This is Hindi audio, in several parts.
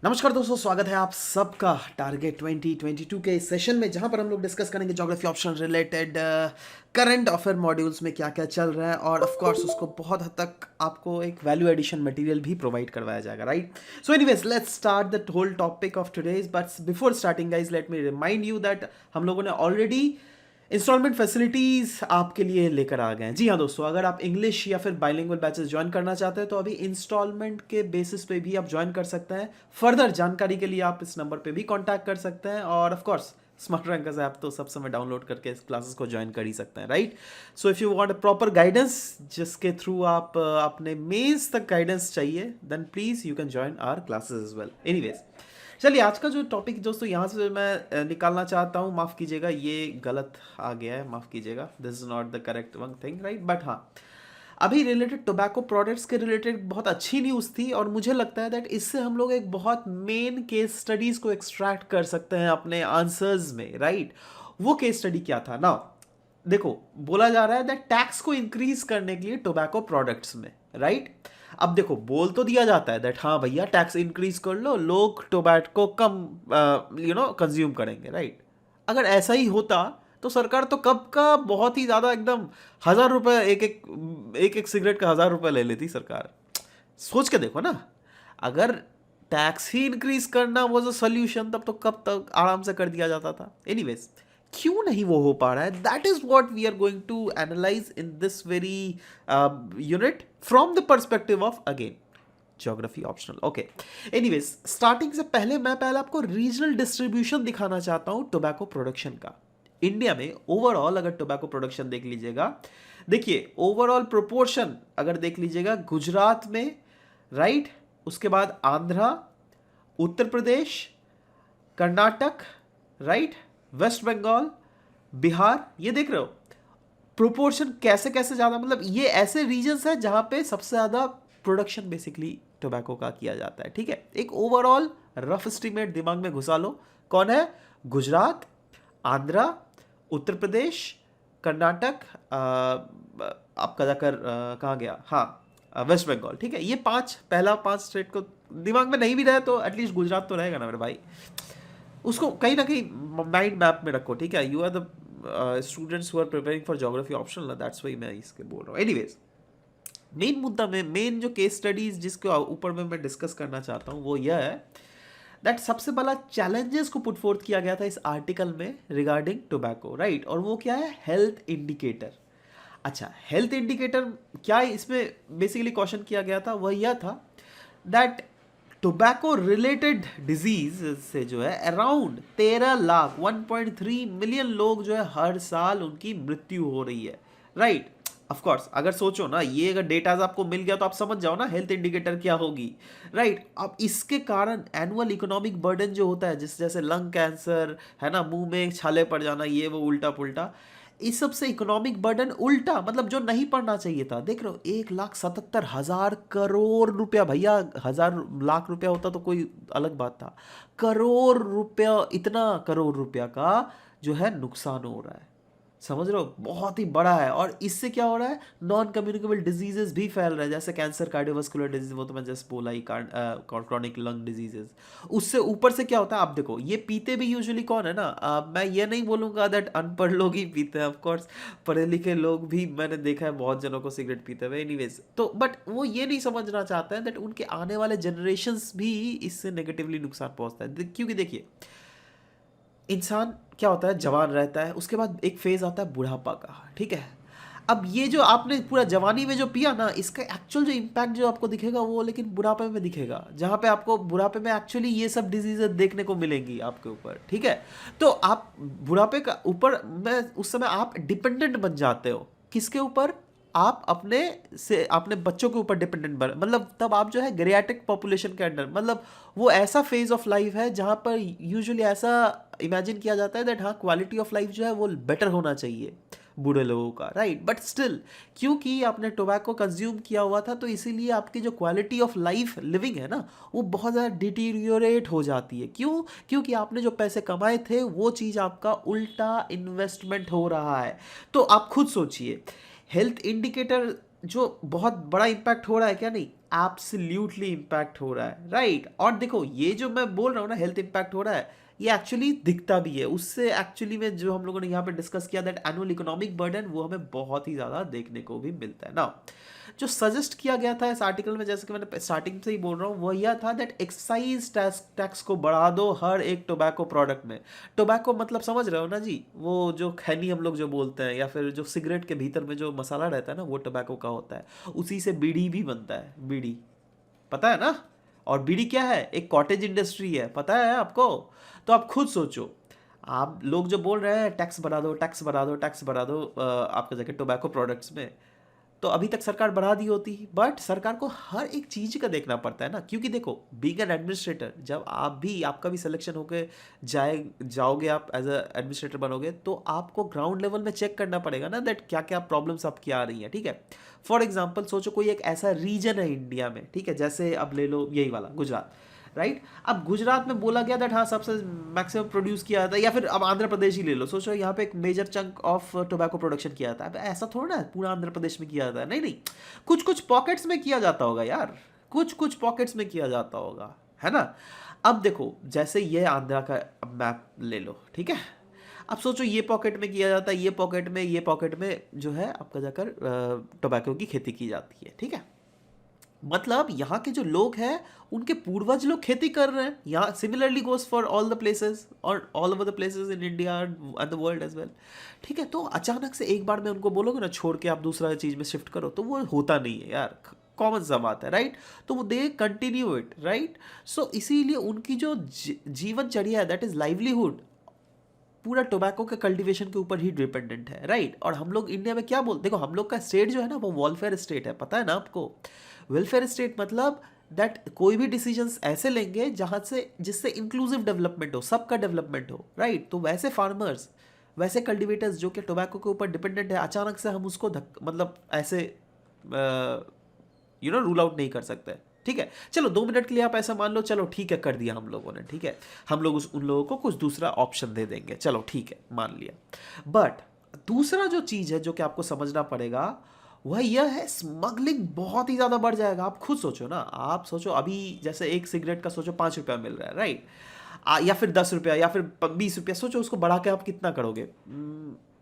नमस्कार दोस्तों, स्वागत है आप सबका टारगेट 2022 के इस सेशन में, जहां पर हम लोग डिस्कस करेंगे geography option related current affair modules में क्या क्या चल रहा है, और ऑफ कोर्स उसको बहुत हद तक आपको एक वैल्यू एडिशन मटेरियल भी प्रोवाइड करवाया जाएगा, right? So anyways, let's start the whole topic of today's, but before starting guys let me remind you that हम लोगों ने ऑलरेडी इंस्टॉलमेंट फैसिलिटीज़ आपके लिए लेकर आ गए हैं। जी हाँ दोस्तों, अगर आप इंग्लिश या फिर बाइलिंगुअल बैचेस ज्वाइन करना चाहते हैं तो अभी इंस्टॉलमेंट के बेसिस पे भी आप ज्वाइन कर सकते हैं। फर्दर जानकारी के लिए आप इस नंबर पे भी कांटेक्ट कर सकते हैं, और of course smart rankers app तो सब समय डाउनलोड करके इस क्लासेस को ज्वाइन कर ही सकते हैं, right? So if you want a proper guidance जिसके थ्रू आप अपने मेंस तक गाइडेंस चाहिए, then please you can join our classes as well. Anyways, चलिए आज का जो टॉपिक दोस्तों यहाँ से मैं निकालना चाहता हूँ, माफ़ कीजिएगा ये गलत आ गया है, माफ़ कीजिएगा, this is not the correct one thing, right? But हाँ, अभी रिलेटेड टोबैको प्रोडक्ट्स के रिलेटेड बहुत अच्छी न्यूज़ थी, और मुझे लगता है दैट इससे हम लोग एक बहुत मेन केस स्टडीज़ को एक्सट्रैक्ट कर सकते हैं अपने आंसर्स में, राइट? वो केस स्टडी क्या था ना? देखो, बोला जा रहा है दैट टैक्स को इंक्रीज करने के लिए टोबैको प्रोडक्ट्स में, राइट? अब देखो, बोल तो दिया जाता है दैट हाँ भैया टैक्स इंक्रीज कर लो, लोग टोबैको कम कंज्यूम करेंगे, राइट? अगर ऐसा ही होता तो सरकार तो कब का बहुत ही ज़्यादा एकदम 1,000 रुपये एक एक सिगरेट का 1,000 रुपये ले लेती सरकार। सोच के देखो ना, अगर टैक्स ही इंक्रीज करना वाज अ सोल्यूशन, तब तो कब तक आराम से कर दिया जाता था। एनीवेज, क्यों नहीं वो हो पा रहा है, that is what we are going to analyse in this very unit from the perspective of again geography optional. Okay, anyways, starting से पहले मैं आपको रीजनल डिस्ट्रीब्यूशन दिखाना चाहता हूँ टोबैको प्रोडक्शन का। इंडिया में ओवरऑल अगर टोबैको प्रोडक्शन देख लीजिएगा, देखिए ओवरऑल प्रोपोर्शन अगर देख लीजिएगा, गुजरात में, राइट, उसके बाद आंध्रा, उत्तर प्रदेश, कर्नाटक, राइट, वेस्ट बंगाल, बिहार, ये देख रहे हो प्रोपोर्शन कैसे कैसे ज़्यादा, मतलब ये ऐसे रीजन्स हैं जहाँ पे सबसे ज़्यादा प्रोडक्शन बेसिकली टोबैको का किया जाता है, ठीक है? एक ओवरऑल रफ एस्टिमेट दिमाग में घुसा लो, कौन है? गुजरात, आंध्रा, उत्तर प्रदेश, कर्नाटक, आपका जाकर कहाँ गया, हाँ, वेस्ट बंगाल, ठीक है? ये पहला पांच स्टेट को दिमाग में नहीं भी रहे तो एटलीस्ट गुजरात तो रहेगा ना मेरे भाई, उसको कहीं ना कहीं माइंड मैप में रखो, ठीक है? You are the students who are preparing for geography optional, that's why मैं इसके बोल रहा हूँ। एनीवेज, मेन मुद्दा में मेन जो केस स्टडीज जिसके ऊपर में मैं डिस्कस करना चाहता हूँ वो यह है दैट सबसे बड़ा चैलेंजेस को पुट फोर्थ किया गया था इस आर्टिकल में रिगार्डिंग टोबैको, राइट? और वो क्या है? Health indicator. अच्छा, हेल्थ इंडिकेटर क्या है? इसमें बेसिकली क्वेश्चन किया गया था वह यह था दैट टोबैको रिलेटेड डिजीज से जो है अराउंड 13 लाख 1.3 मिलियन लोग जो है हर साल उनकी मृत्यु हो रही है, राइट? ऑफ कोर्स अगर सोचो ना, ये अगर डेटाज आपको मिल गया तो आप समझ जाओ ना हेल्थ इंडिकेटर क्या होगी, राइट? अब इसके कारण एनुअल इकोनॉमिक बर्डन जो होता है, जिस जैसे लंग कैंसर है ना, मुंह में छाले पड़ जाना, ये वो उल्टा पुल्टा, इस सब से इकोनॉमिक बर्डन उल्टा, मतलब जो नहीं पड़ना चाहिए था। देख रहे हो, 1,77,000 करोड़ रुपया, भैया 1,000 लाख रुपया होता तो कोई अलग बात था, करोड़ रुपया, इतना करोड़ रुपया का जो है नुकसान हो रहा है, समझ रहे हो? बहुत ही बड़ा है। और इससे क्या हो रहा है? नॉन कम्युनिकेबल डिजीजेस भी फैल रहे हैं, जैसे कैंसर, कार्डियोवास्कुलर डिजीज, वो तो मैं जस्ट बोला ही, क्रॉनिक लंग डिजीजेस। उससे ऊपर से क्या होता है, आप देखो, ये पीते भी यूजुअली कौन है ना? मैं ये नहीं बोलूँगा दैट अनपढ़ लोग ही पीते हैं, ऑफकोर्स पढ़े लिखे लोग भी मैंने देखा है बहुत जनों को सिगरेट पीते हुए। एनीवेज, तो बट वो ये नहीं समझना चाहते हैं दैट उनके आने वाले जनरेशन्स भी इससे नेगेटिवली नुकसान पहुँचता है, क्योंकि देखिए इंसान क्या होता है, जवान रहता है, उसके बाद एक फेज आता है बुढ़ापा का, ठीक है? अब ये जो आपने पूरा जवानी में जो पिया ना, इसका एक्चुअल जो इम्पैक्ट जो आपको दिखेगा वो लेकिन बुढ़ापे में दिखेगा, जहाँ पे आपको बुढ़ापे में एक्चुअली ये सब डिजीजेज देखने को मिलेंगी आपके ऊपर, ठीक है? तो आप बुढ़ापे का ऊपर में उस समय आप डिपेंडेंट बन जाते हो, किसके ऊपर? आप अपने बच्चों के ऊपर डिपेंडेंट बन, मतलब तब आप जो है ग्eriatric पॉपुलेशन के अंडर, मतलब वो ऐसा फेज ऑफ लाइफ है जहाँ पर यूजुअली ऐसा इमेजिन किया जाता है दैट हाँ क्वालिटी ऑफ लाइफ जो है वो बेटर होना चाहिए बूढ़े लोगों का, राइट? बट स्टिल, क्योंकि आपने टोबैको कंज्यूम किया हुआ था तो इसीलिए आपकी जो क्वालिटी ऑफ लाइफ लिविंग है ना, वो बहुत ज़्यादा डिटीरियोरेट हो जाती है। क्यों? क्योंकि आपने जो पैसे कमाए थे वो चीज़ आपका उल्टा इन्वेस्टमेंट हो रहा है। तो आप खुद सोचिए, हेल्थ इंडिकेटर जो बहुत बड़ा इम्पैक्ट हो रहा है क्या नहीं? एब्सोल्युटली इम्पैक्ट हो रहा है, राइट। और देखो ये जो मैं बोल रहा हूँ ना हेल्थ इम्पैक्ट हो रहा है, ये एक्चुअली दिखता भी है उससे। एक्चुअली में जो हम लोगों ने यहाँ पे डिस्कस किया दैट एनुअल इकोनॉमिक बर्डन, वो हमें बहुत ही ज़्यादा देखने को भी मिलता है ना। जो सजेस्ट किया गया था इस आर्टिकल में, जैसे कि मैंने स्टार्टिंग से ही बोल रहा हूँ, वो यह था दैट एक्साइज टैक्स को बढ़ा दो हर एक टोबैको प्रोडक्ट में। टोबैको मतलब समझ रहे हो ना जी, वो जो खैनी हम लोग जो बोलते हैं, या फिर जो सिगरेट के भीतर में जो मसाला रहता है ना, वो टोबैको का होता है। उसी से बीड़ी भी बनता है, बीड़ी, पता है ना। और बीड़ी क्या है, एक कॉटेज इंडस्ट्री है, पता है आपको। तो आप खुद सोचो, आप लोग जो बोल रहे हैं टैक्स बढ़ा दो, टैक्स बढ़ा दो, टैक्स बढ़ा दो आपका जाके टोबैको प्रोडक्ट्स में, तो अभी तक सरकार बढ़ा दी होती। बट सरकार को हर एक चीज़ का देखना पड़ता है ना, क्योंकि देखो बीइंग एन एडमिनिस्ट्रेटर, जब आपका भी सिलेक्शन होके जाओगे, आप एज अ एडमिनिस्ट्रेटर बनोगे, तो आपको ग्राउंड लेवल में चेक करना पड़ेगा ना दैट क्या क्या प्रॉब्लम्स आपकी आ रही हैं, ठीक है। फॉर एग्जाम्पल सोचो कोई एक ऐसा रीजन है इंडिया में, ठीक है, जैसे अब ले लो यही वाला गुजरात, राइट। अब गुजरात में बोला गया दैट हाँ सबसे मैक्सिमम प्रोड्यूस किया जाता है, या फिर अब आंध्र प्रदेश ही ले लो, सोचो यहाँ पे एक major chunk of tobacco production किया जाता है। अब ऐसा थोड़ा ना पूरा आंध्र प्रदेश में किया जाता है, नहीं नहीं, कुछ कुछ पॉकेट्स में किया जाता होगा यार, कुछ कुछ पॉकेट्स में किया जाता होगा, है ना। अब देखो जैसे ये आंध्रा का मैप ले लो, ठीक है। अब सोचो ये पॉकेट में किया जाता है, ये पॉकेट में, ये पॉकेट में जो है आपका जाकर टोबैको की खेती की जाती है, ठीक है। मतलब यहाँ के जो लोग हैं उनके पूर्वज लोग खेती कर रहे हैं। यहाँ similarly goes for all the places और all over the places in India and the world as well, ठीक है। तो अचानक से एक बार में उनको बोलोगे ना छोड़ के आप दूसरा चीज़ में शिफ्ट करो, तो वो होता नहीं है यार, कॉमन सा बात है, राइट। तो वो दे कंटिन्यू इट, राइट। सो इसीलिए उनकी जो जीवनचर्या है दैट इज लाइवलीहुड पूरा टोबैको के कल्टीवेशन के ऊपर ही डिपेंडेंट है, राइट। और हम लोग इंडिया में क्या बोल, देखो हम लोग का स्टेट जो है ना वो वेलफेयर स्टेट है, पता है ना आपको। वेलफेयर स्टेट मतलब दैट कोई भी डिसीजंस ऐसे लेंगे जहाँ से जिससे इंक्लूसिव डेवलपमेंट हो, सबका डेवलपमेंट हो, राइट। तो वैसे फार्मर्स, वैसे कल्टिवेटर्स जो कि टोबैको के ऊपर डिपेंडेंट है, अचानक से हम उसको मतलब ऐसे रूल आउट नहीं कर सकते, ठीक है। चलो 2 मिनट के लिए आप ऐसा मान लो, चलो ठीक है कर दिया हम लोगों ने, ठीक है। हम लोग उन लोगों को कुछ दूसरा ऑप्शन दे देंगे, चलो ठीक है मान लिया। बट दूसरा जो चीज़ है जो कि आपको समझना पड़ेगा वह यह है, स्मगलिंग बहुत ही ज़्यादा बढ़ जाएगा। आप खुद सोचो ना, आप सोचो अभी जैसे एक सिगरेट का सोचो 5 रुपया मिल रहा है, राइट। या फिर 10 रुपया या फिर 20 रुपया, सोचो उसको बढ़ा के आप कितना करोगे,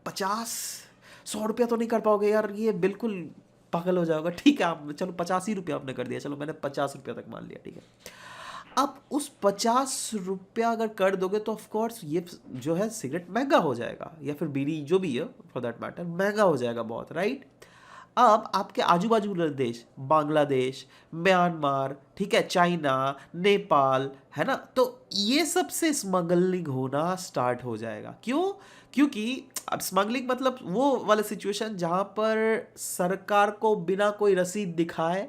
50-100 रुपया तो नहीं कर पाओगे यार, ये बिल्कुल पागल हो जाओगे, ठीक है। आप चलो 85 रुपया आपने कर दिया, चलो मैंने 50 रुपया तक मान लिया, ठीक है। अब उस 50 रुपया अगर कर दोगे तो ऑफकोर्स ये जो है सिगरेट महंगा हो जाएगा, या फिर बीड़ी जो भी है फॉर दैट मैटर महंगा हो जाएगा बहुत, राइट। अब आपके आजू बाजू वाले देश, बांग्लादेश, म्यांमार, ठीक है, चाइना, नेपाल, है ना, तो ये सब से स्मगलिंग होना स्टार्ट हो जाएगा। क्यों? क्योंकि अब स्मगलिंग मतलब वो वाला सिचुएशन जहाँ पर सरकार को बिना कोई रसीद दिखाए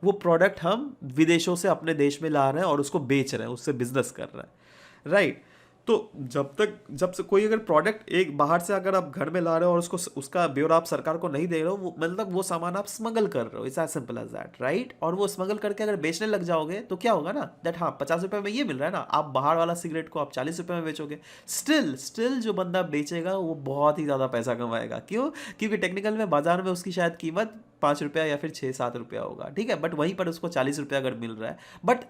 वो प्रोडक्ट हम विदेशों से अपने देश में ला रहे हैं और उसको बेच रहे हैं, उससे बिजनेस कर रहे हैं, राइट। तो जब से कोई अगर प्रोडक्ट एक बाहर से अगर आप घर में ला रहे हो और उसको उसका ब्यौरा आप सरकार को नहीं दे रहे हो, वो मतलब वो सामान आप स्मगल कर रहे हो, it's as simple as that, right. और वो स्मगल करके अगर बेचने लग जाओगे तो क्या होगा ना दैट हाँ 50 रुपये में ये मिल रहा है ना, आप बाहर वाला सिगरेट को आप 40 रुपये में बेचोगे, स्टिल जो बंदा बेचेगा वो बहुत ही ज़्यादा पैसा कमाएगा। क्यों? क्योंकि टेक्निकल में बाजार में उसकी शायद कीमत 5 रुपया या फिर 6-7 रुपया होगा, ठीक है। बट वहीं पर उसको 40 रुपया अगर मिल रहा है, बट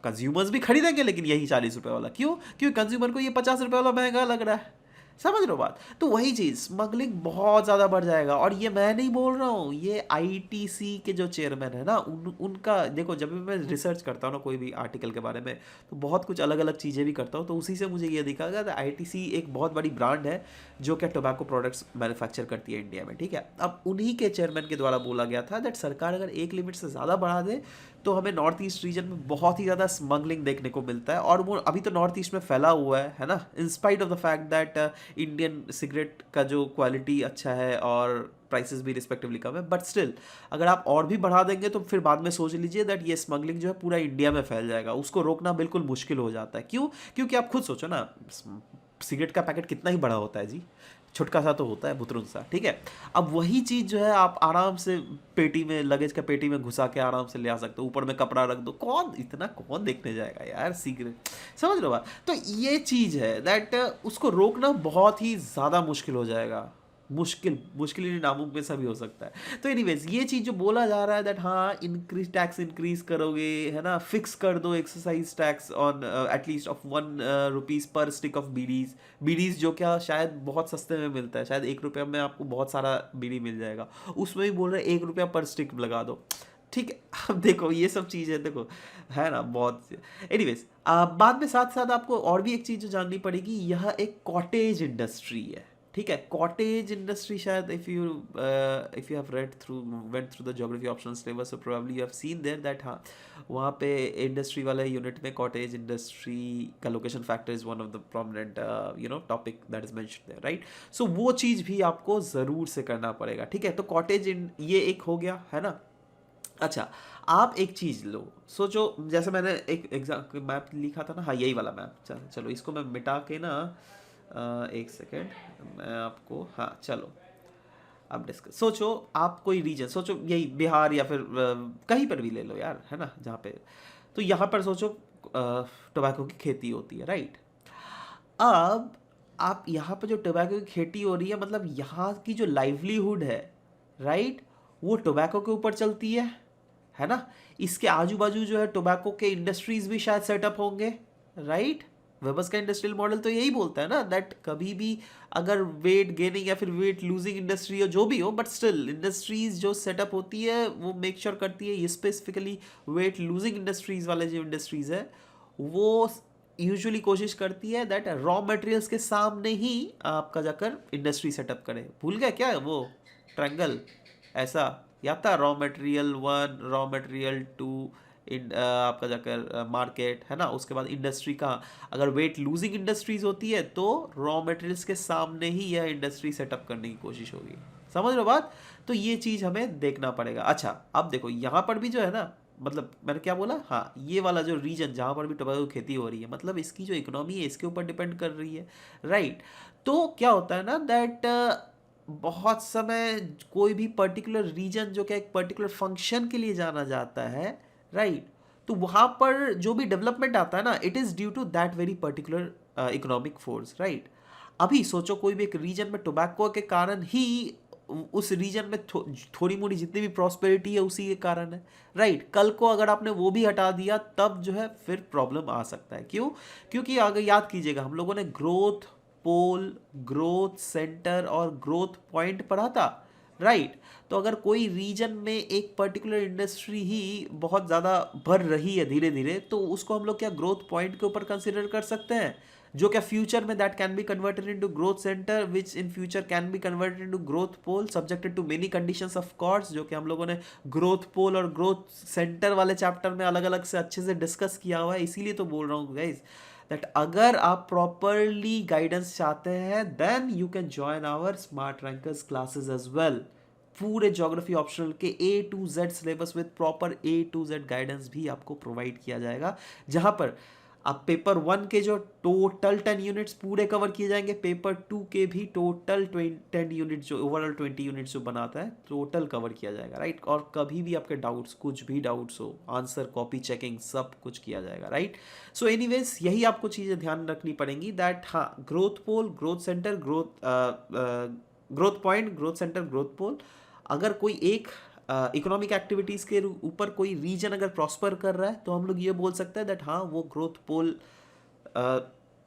कंज्यूमर्स भी खरीदेंगे लेकिन यही 40 रुपये वाला। क्यों? क्योंकि कंज्यूमर को ये 50 रुपये वाला महंगा लग रहा है, समझ रहे हो बात। तो वही चीज़ स्मगलिंग बहुत ज़्यादा बढ़ जाएगा। और ये मैं नहीं बोल रहा हूँ, ये आईटीसी के जो चेयरमैन है ना उनका देखो, जब भी मैं रिसर्च करता हूँ ना कोई भी आर्टिकल के बारे में, तो बहुत कुछ अलग अलग चीज़ें भी करता हूँ, तो उसी से मुझे ये दिखा गया आईटीसी एक बहुत बड़ी ब्रांड है जो कि टोबैको प्रोडक्ट्स मैन्युफैक्चर करती है इंडिया में, ठीक है। अब उन्हीं के चेयरमैन के द्वारा बोला गया था दैट सरकार अगर एक लिमिट से ज़्यादा बढ़ा दे तो हमें नॉर्थ ईस्ट रीजन में बहुत ही ज़्यादा स्मगलिंग देखने को मिलता है। और वो अभी तो नॉर्थ ईस्ट में फैला हुआ है ना, in spite of the fact that Indian cigarette का जो क्वालिटी अच्छा है और प्राइसेस भी रिस्पेक्टिवली कम है, बट स्टिल अगर आप और भी बढ़ा देंगे तो फिर बाद में सोच लीजिए दैट ये स्मगलिंग जो है पूरा इंडिया में फैल जाएगा, उसको रोकना बिल्कुल मुश्किल हो जाता है। क्यों? क्योंकि आप खुद सोचो ना, सिगरेट का पैकेट कितना ही बड़ा होता है जी, छुटका सा तो होता है, बुतरुन सा, ठीक है। अब वही चीज़ जो है आप आराम से पेटी में, लगेज का पेटी में घुसा के आराम से ले आ सकते हो, ऊपर में कपड़ा रख दो, कौन देखने जाएगा यार सिगरेट, समझ लो बात। तो ये चीज़ है दैट उसको रोकना बहुत ही ज़्यादा मुश्किल हो जाएगा, मुश्किल ही नामुमकिन सा भी हो सकता है। तो एनीवेज ये चीज़ जो बोला जा रहा है दैट हाँ इंक्रीज टैक्स इंक्रीज करोगे, है ना, फिक्स कर दो exercise tax on at least of 1 rupees पर स्टिक ऑफ बीडीज जो क्या शायद बहुत सस्ते में मिलता है, शायद 1 रुपया में आपको बहुत सारा बीड़ी मिल जाएगा, उसमें भी बोल रहे हैं 1 रुपया पर स्टिक लगा दो। ठीक है, अब देखो ये सब चीज़ें देखो है ना बहुत। एनीवेज बाद में साथ साथ आपको और भी एक चीज़ जो जाननी पड़ेगी, यह एक कॉटेज इंडस्ट्री है। ठीक है, कॉटेज इंडस्ट्री शायद if you have read through went through the geography optional syllabus so probably you have seen there that हाँ वहाँ पे इंडस्ट्री वाले यूनिट में कॉटेज इंडस्ट्री का location factor is one of the prominent topic that is mentioned there, right. So वो चीज़ भी आपको ज़रूर से करना पड़ेगा। ठीक है, तो कॉटेज ये एक हो गया है ना। अच्छा, आप एक चीज़ लो, सोचो जैसे मैंने एक एग्जाम मैप लिखा था ना, हाँ यही वाला मैप, चलो इसको मैं मिटा के ना एक सेकेंड मैं आपको, हाँ चलो अब डिस्कस। सोचो आप कोई रीजन सोचो, यही बिहार या फिर कहीं पर भी ले लो यार, है ना, जहाँ पे, तो यहाँ पर सोचो टोबैको की खेती होती है, राइट। अब आप यहाँ पर जो टोबैको की खेती हो रही है, मतलब यहाँ की जो लाइवलीहुड है, राइट, वो टोबैको के ऊपर चलती है ना। इसके आजू बाजू जो है टोबैको के इंडस्ट्रीज भी शायद सेटअप होंगे, राइट। वेबस का इंडस्ट्रियल मॉडल तो यही बोलता है ना दैट कभी भी अगर वेट गेनिंग या फिर वेट लूजिंग इंडस्ट्री हो जो भी हो, बट स्टिल इंडस्ट्रीज जो सेटअप होती है वो मेक श्योर करती है, ये स्पेसिफिकली वेट लूजिंग इंडस्ट्रीज वाले जो इंडस्ट्रीज है वो यूजुअली कोशिश करती है दैट रॉ मटेरियल्स के सामने ही आपका जाकर इंडस्ट्री सेटअप करे। भूल गया क्या वो ट्रायंगल, ऐसा याद था, रॉ मटेरियल 1, रॉ मटेरियल 2, आपका जाकर मार्केट, है ना, उसके बाद इंडस्ट्री का, अगर वेट लूजिंग इंडस्ट्रीज होती है तो रॉ मटेरियल्स के सामने ही यह इंडस्ट्री सेटअप करने की कोशिश होगी। समझ रहे हो बात, तो ये चीज़ हमें देखना पड़ेगा। अच्छा अब देखो यहाँ पर भी जो है ना, मतलब मैंने क्या बोला, हाँ ये वाला जो रीजन जहाँ पर भी टोबैको खेती हो रही है, मतलब इसकी जो इकोनॉमी है इसके ऊपर डिपेंड कर रही है, राइट। तो क्या होता है ना दैट बहुत समय कोई भी पर्टिकुलर रीजन जो कि एक पर्टिकुलर फंक्शन के लिए जाना जाता है, राइट, तो वहाँ पर जो भी डेवलपमेंट आता है ना, it is due to that very particular economic force, right. अभी सोचो कोई भी एक रीजन में टोबैको के कारण ही उस रीजन में थोड़ी मोड़ी जितनी भी प्रॉस्पेरिटी है उसी के कारण है, राइट। कल को अगर आपने वो भी हटा दिया तब जो है फिर प्रॉब्लम आ सकता है। क्यों? क्योंकि अगर याद कीजिएगा हम लोगों ने ग्रोथ पोल, ग्रोथ सेंटर और ग्रोथ पॉइंट पढ़ा था, राइट। तो अगर कोई रीजन में एक पर्टिकुलर इंडस्ट्री ही बहुत ज़्यादा बढ़ रही है धीरे धीरे, तो उसको हम लोग क्या ग्रोथ पॉइंट के ऊपर कंसिडर कर सकते हैं, जो क्या फ्यूचर में that can be converted into growth centre which in future can be converted into growth pole subjected to many conditions of course, जो कि हम लोगों ने ग्रोथ पोल और ग्रोथ सेंटर वाले चैप्टर में अलग अलग से अच्छे से डिस्कस किया हुआ है। इसीलिए तो बोल रहा हूँ गाइज दैट अगर आप प्रॉपरली गाइडेंस चाहते हैं then you can join our smart rankers classes as well. पूरे ज्योग्राफी ऑप्शनल के A to Z syllabus with proper A to Z guidance भी आपको प्रोवाइड किया जाएगा, जहां पर आप पेपर 1 के जो टोटल 10 यूनिट्स पूरे कवर किए जाएंगे, पेपर 2 के भी टोटल 10 यूनिट्स जो ओवरऑल 20 यूनिट्स जो बनाता है टोटल कवर किया जाएगा, राइट। और कभी भी आपके डाउट्स, कुछ भी डाउट्स हो, आंसर कॉपी चेकिंग सब कुछ किया जाएगा, राइट। सो एनीवेज यही आपको चीज़ें ध्यान रखनी पड़ेंगी दैट हाँ growth pole, growth centre, growth point, growth centre, growth pole, अगर कोई एक इकोनॉमिक एक्टिविटीज़ के ऊपर कोई रीजन अगर प्रॉस्पर कर रहा है तो हम लोग ये बोल सकते हैं दैट हाँ वो ग्रोथ पोल,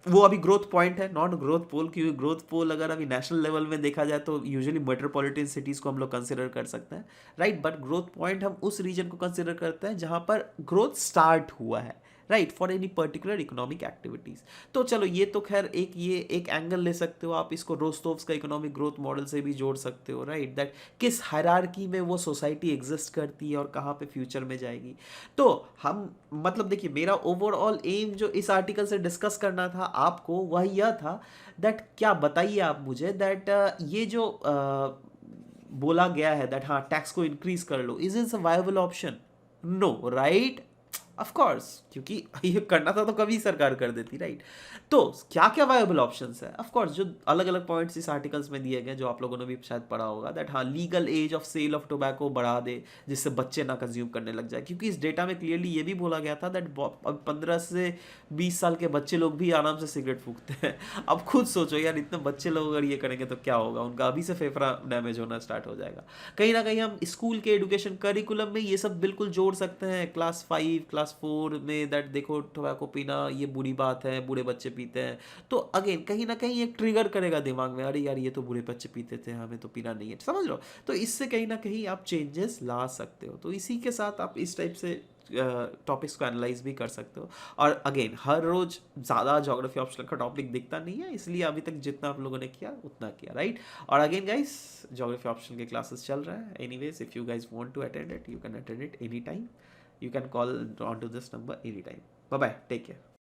वो अभी ग्रोथ पॉइंट है, नॉट ग्रोथ पोल, क्योंकि ग्रोथ पोल अगर अभी नेशनल लेवल में देखा जाए तो यूजुअली मेट्रोपॉलिटन सिटीज़ को हम लोग कंसिडर कर सकते हैं, राइट। बट ग्रोथ पॉइंट हम उस रीजन को कंसिडर करते हैं जहाँ पर ग्रोथ स्टार्ट हुआ है, right, for any particular economic activities. तो चलो ये तो खैर एक एंगल ले सकते हो आप, इसको रोस्टोव्स का इकोनॉमिक ग्रोथ मॉडल से भी जोड़ सकते हो, राइट, दैट किस हायरार्की में वो सोसाइटी एग्जिस्ट करती है और कहाँ पे फ्यूचर में जाएगी। तो हम मतलब देखिए मेरा ओवरऑल एम जो इस आर्टिकल से डिस्कस करना था आपको वह यह था दैट क्या बताइए आप मुझे दैट ये जो बोला गया है दैट हाँ टैक्स को इंक्रीज कर लो, is is a viable option? No, right. Of course, क्योंकि ये करना था तो कभी सरकार कर देती, राइट। तो क्या क्या वायबल ऑप्शंस है, ऑफ कोर्स जो अलग अलग पॉइंट्स इस आर्टिकल्स में दिए गए, जो आप लोगों ने भी शायद पढ़ा होगा, दैट हाँ legal age of sale of tobacco बढ़ा दे, जिससे बच्चे ना कंज्यूम करने लग जाए, क्योंकि इस डेटा में क्लियरली ये भी बोला गया था दैट अब 15 से 20 साल के बच्चे लोग भी आराम से सिगरेट फूकते हैं। अब खुद सोचो यार, इतने बच्चे लोग अगर ये करेंगे तो क्या होगा, उनका अभी से फेफड़ा डैमेज होना स्टार्ट हो जाएगा। कहीं ना कहीं हम स्कूल के एजुकेशन करिकुलम में ये सब बिल्कुल जोड़ सकते हैं, क्लास 5 क्लास 4 में, दैट देखो टोबैको पीना ये बुरी बात है, बूढ़े बच्चे पीते हैं। तो अगेन कहीं ना कहीं एक ट्रिगर करेगा दिमाग में, अरे यार ये तो बूढ़े बच्चे पीते थे, हमें तो पीना नहीं है, समझ लो। तो इससे कहीं ना कहीं आप चेंजेस ला सकते हो। तो इसी के साथ आप इस टाइप से टॉपिक्स को एनालाइज भी कर सकते हो। और अगेन हर रोज ज़्यादा ज्योग्राफी ऑप्शनल का टॉपिक दिखता नहीं है, इसलिए अभी तक जितना आप लोगों ने किया उतना किया, राइट। और अगेन गाइस, ज्योग्राफी ऑप्शनल के क्लासेस चल रहा है। Anyways if you guys want to attend it, you can attend it any time, you can call on to this number anytime. Bye bye, take care.